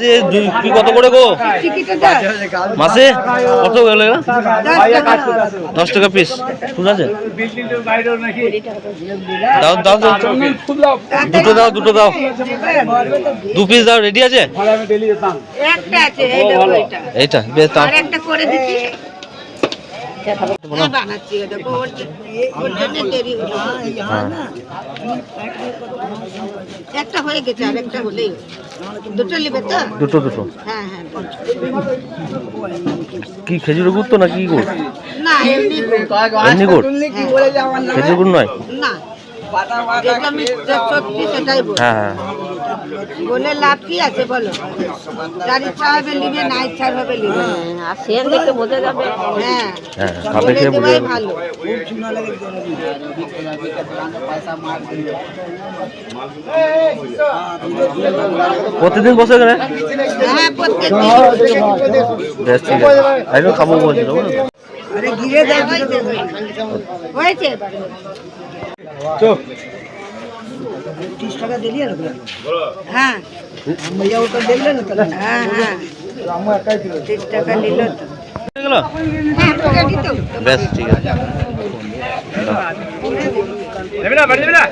আছে কি কত করে গো মাসে কত গেল 10 টাকা পিস ঠিক আছে দাও দাও দুটো দাও দুটো দাও 2 পিস দাও রেডি আছে একটা আছে এই দেখো এইটা বেশ দাও আরেকটা করে দিচ্ছি বানাচ্ছি দেখো ওর জন্য দেরি হলো একটা হয়ে গেছে আরেকটা হলেই দুটো নেবে তো দুটো দুটো হ্যাঁ হ্যাঁ কি খেজুরের গুড় তো না কি গুড় না এমনি গুড় খেজুর গুড় নয় না যেটা আমি সত্যি সেটাই বলি হ্যাঁ হ্যাঁ বলে লাভ কি আছে বলো যার ইচ্ছা হবে নিবে না ইচ্ছা হবে নিবে আর সে দেখে বোঝা যাবে হ্যাঁ হ্যাঁ খাবে খেয়ে বোঝা যাবে ভালো প্রতিদিন বসে এখানে হ্যাঁ প্রত্যেকদিন বেশ ঠিক আছে একদম খাবো বলছিল আরে গিরে দেয় হয়েছে চুপ 30 টাকা দিলি আর হ্যাঁ भैया ওটা দেখলেন তো হ্যাঁ হ্যাঁ আমরা একাই দিল 30 টাকা নিল তো গেল হ্যাঁ টাকা দিত বেশ ঠিক আছে নেবে না বাড়ি নেবে না